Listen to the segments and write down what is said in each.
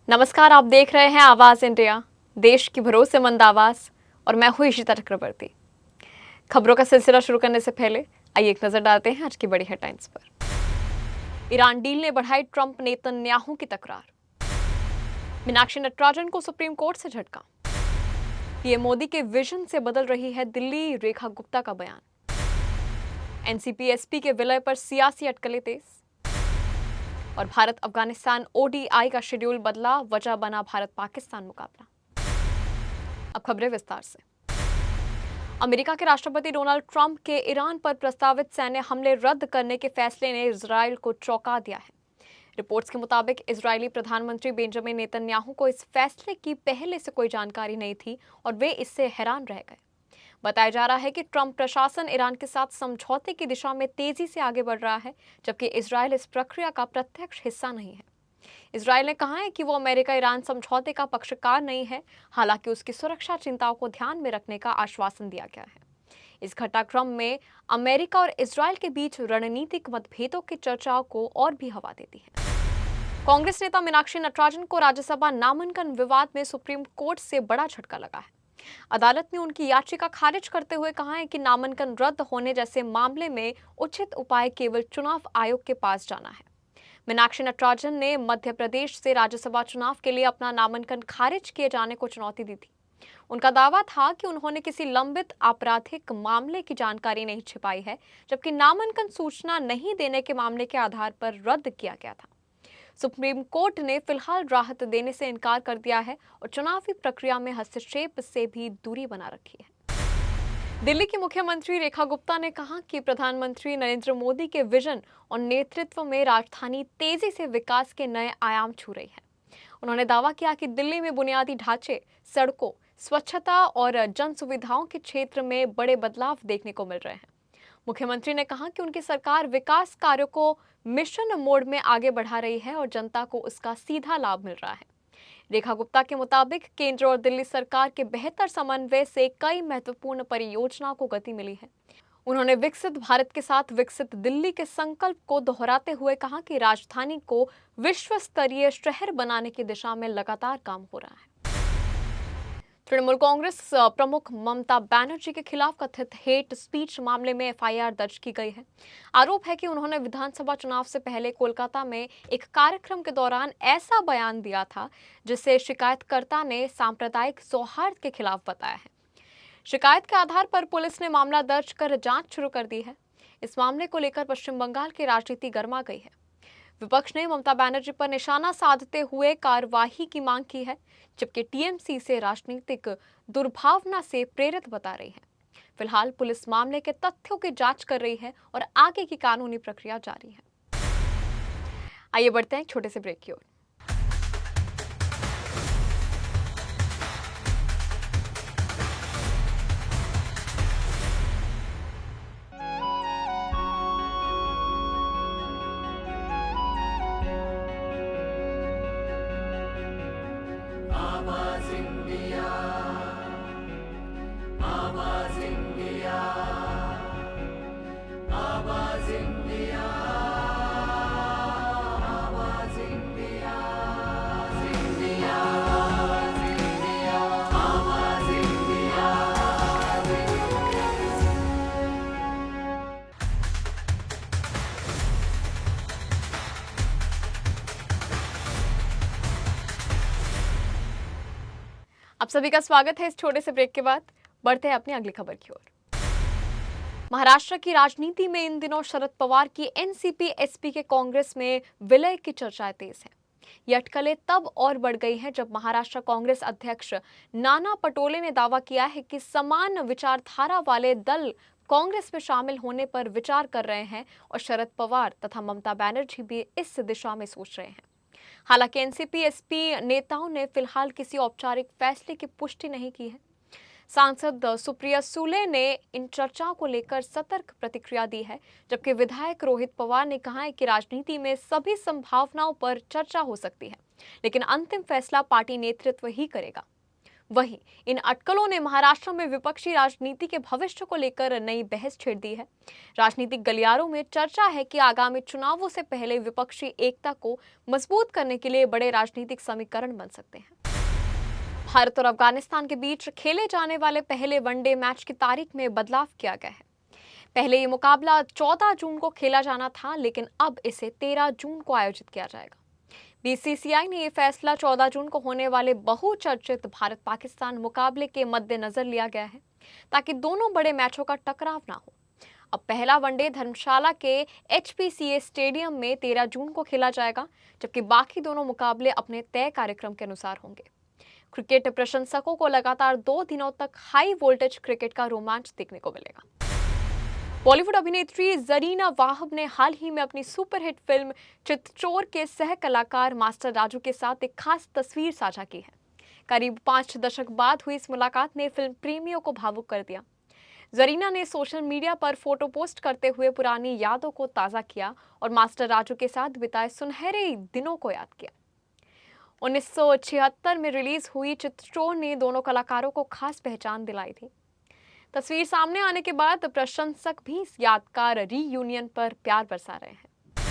नमस्कार, आप देख रहे हैं आवाज इंडिया, देश की भरोसेमंद आवाज। और मैं हूं इशिता चक्रवर्ती। खबरों का सिलसिला शुरू करने से पहले आइए एक नजर डालते हैं आज की बड़ी हेडलाइंस पर। ईरान डील ने बढ़ाई ट्रंप नेतन्याहू की तकरार। मीनाक्षी नटराजन को सुप्रीम कोर्ट से झटका। पीएम मोदी के विजन से बदल रही है दिल्ली, रेखा गुप्ता का बयान। एनसीपी एसपी के विलय पर सियासी अटकलें तेज। और भारत अफगानिस्तान ओडीआई का शेड्यूल बदला, वजह बना भारत पाकिस्तान मुकाबला। अब खबरें विस्तार से। अमेरिका के राष्ट्रपति डोनाल्ड ट्रंप के ईरान पर प्रस्तावित सैन्य हमले रद्द करने के फैसले ने इजरायल को चौंका दिया है। रिपोर्ट्स के मुताबिक इजरायली प्रधानमंत्री बेंजामिन नेतन्याहू को इस फैसले की पहले से कोई जानकारी नहीं थी और वे इससे हैरान रह गए। बताया जा रहा है कि ट्रंप प्रशासन ईरान के साथ समझौते की दिशा में तेजी से आगे बढ़ रहा है, जबकि इजरायल इस प्रक्रिया का प्रत्यक्ष हिस्सा नहीं है। इजरायल ने कहा है कि वो अमेरिका ईरान समझौते का पक्षकार नहीं है, हालांकि उसकी सुरक्षा चिंताओं को ध्यान में रखने का आश्वासन दिया गया है। इस घटनाक्रम में अमेरिका और इजरायल के बीच रणनीतिक मतभेदों की चर्चाओं को और भी हवा देती है। कांग्रेस नेता मीनाक्षी नटराजन को राज्यसभा नामांकन विवाद में सुप्रीम कोर्ट से बड़ा झटका लगा है। अदालत ने उनकी याचिका खारिज करते हुए कहा है कि नामांकन रद्द होने जैसे मामले में उचित उपाय केवल चुनाव आयोग के पास जाना है। मीनाक्षी नटराजन ने मध्य प्रदेश से राज्यसभा चुनाव के लिए अपना नामांकन खारिज किए जाने को चुनौती दी थी। उनका दावा था कि उन्होंने किसी लंबित आपराधिक मामले की जानकारी नहीं छिपाई है, जबकि नामांकन सूचना नहीं देने के मामले के आधार पर रद्द किया गया था। सुप्रीम कोर्ट ने फिलहाल राहत देने से इनकार कर दिया है और चुनावी प्रक्रिया में हस्तक्षेप से भी दूरी बना रखी है। दिल्ली की मुख्यमंत्री रेखा गुप्ता ने कहा कि प्रधानमंत्री नरेंद्र मोदी के विजन और नेतृत्व में राजधानी तेजी से विकास के नए आयाम छू रही है। उन्होंने दावा किया कि दिल्ली में बुनियादी ढांचे, सड़कों, स्वच्छता और जन सुविधाओं के क्षेत्र में बड़े बदलाव देखने को मिल रहे हैं। मुख्यमंत्री ने कहा कि उनकी सरकार विकास कार्यों को मिशन मोड में आगे बढ़ा रही है और जनता को उसका सीधा लाभ मिल रहा है। रेखा गुप्ता के मुताबिक केंद्र और दिल्ली सरकार के बेहतर समन्वय से कई महत्वपूर्ण परियोजनाओं को गति मिली है। उन्होंने विकसित भारत के साथ विकसित दिल्ली के संकल्प को दोहराते हुए कहा कि राजधानी को विश्व स्तरीय शहर बनाने की दिशा में लगातार काम हो रहा है। तृणमूल कांग्रेस प्रमुख ममता बनर्जी के खिलाफ कथित हेट स्पीच मामले में एफआईआर दर्ज की गई है। आरोप है कि उन्होंने विधानसभा चुनाव से पहले कोलकाता में एक कार्यक्रम के दौरान ऐसा बयान दिया था जिसे शिकायतकर्ता ने सांप्रदायिक सौहार्द के खिलाफ बताया है। शिकायत के आधार पर पुलिस ने मामला दर्ज कर जांच शुरू कर दी है। इस मामले को लेकर पश्चिम बंगाल की राजनीति गर्मा गई है। विपक्ष ने ममता बनर्जी पर निशाना साधते हुए कार्यवाही की मांग की है, जबकि टीएमसी से राजनीतिक दुर्भावना से प्रेरित बता रही है। फिलहाल पुलिस मामले के तथ्यों की जांच कर रही है और आगे की कानूनी प्रक्रिया जारी है। आइए बढ़ते हैं एक छोटे से ब्रेक की ओर। आप सभी का स्वागत है इस छोटे से ब्रेक के बाद। बढ़ते हैं अपनी अगली खबर की ओर। महाराष्ट्र की राजनीति में इन दिनों शरद पवार की एनसीपी एसपी के कांग्रेस में विलय की चर्चाएं तेज है। ये अटकलें तब और बढ़ गई हैं जब महाराष्ट्र कांग्रेस अध्यक्ष नाना पटोले ने दावा किया है कि समान विचारधारा वाले दल कांग्रेस में शामिल होने पर विचार कर रहे हैं और शरद पवार तथा ममता बनर्जी भी इस दिशा में सोच रहे हैं। हालांकि एनसीपी एसपी नेताओं ने फिलहाल किसी औपचारिक फैसले की पुष्टि नहीं की है। सांसद सुप्रिया सुले ने इन चर्चाओं को लेकर सतर्क प्रतिक्रिया दी है, जबकि विधायक रोहित पवार ने कहा है कि राजनीति में सभी संभावनाओं पर चर्चा हो सकती है, लेकिन अंतिम फैसला पार्टी नेतृत्व ही करेगा। वहीं इन अटकलों ने महाराष्ट्र में विपक्षी राजनीति के भविष्य को लेकर नई बहस छेड़ दी है। राजनीतिक गलियारों में चर्चा है कि आगामी चुनावों से पहले विपक्षी एकता को मजबूत करने के लिए बड़े राजनीतिक समीकरण बन सकते हैं। भारत और अफगानिस्तान के बीच खेले जाने वाले पहले वनडे मैच की तारीख में बदलाव किया गया है। पहले ये मुकाबला 14 जून को खेला जाना था, लेकिन अब इसे 13 जून को आयोजित किया जाएगा। बीसीसीआई ने यह फैसला 14 जून को होने वाले बहुचर्चित भारत पाकिस्तान मुकाबले के मद्देनजर लिया गया है, ताकि दोनों बड़े मैचों का टकराव ना हो। अब पहला वनडे धर्मशाला के एचपीसीए स्टेडियम में 13 जून को खेला जाएगा, जबकि बाकी दोनों मुकाबले अपने तय कार्यक्रम के अनुसार होंगे। क्रिकेट प्रशंसकों को लगातार 2 दिनों तक हाई वोल्टेज क्रिकेट का रोमांच देखने को मिलेगा। बॉलीवुड अभिनेत्री जरीना वाहब ने हाल ही में अपनी सुपरहिट फिल्म चितचोर के सह कलाकार मास्टर राजू के साथ एक खास तस्वीर साझा की है। करीब 5 दशक बाद हुई इस मुलाकात ने फिल्म प्रेमियों को भावुक कर दिया। जरीना ने सोशल मीडिया पर फोटो पोस्ट करते हुए पुरानी यादों को ताज़ा किया और मास्टर राजू के साथ बिताए सुनहरे दिनों को याद किया। 1976 में रिलीज हुई चितचोर ने दोनों कलाकारों को खास पहचान दिलाई थी। तस्वीर सामने आने के बाद प्रशंसक भी इस यादगार रीयूनियन पर प्यार बरसा रहे हैं।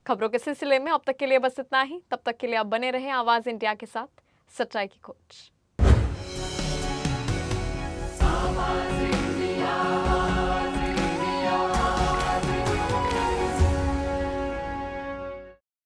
खबरों के सिलसिले में अब तक के लिए बस इतना ही। तब तक के लिए आप बने रहें आवाज इंडिया के साथ, सच्चाई की खोज।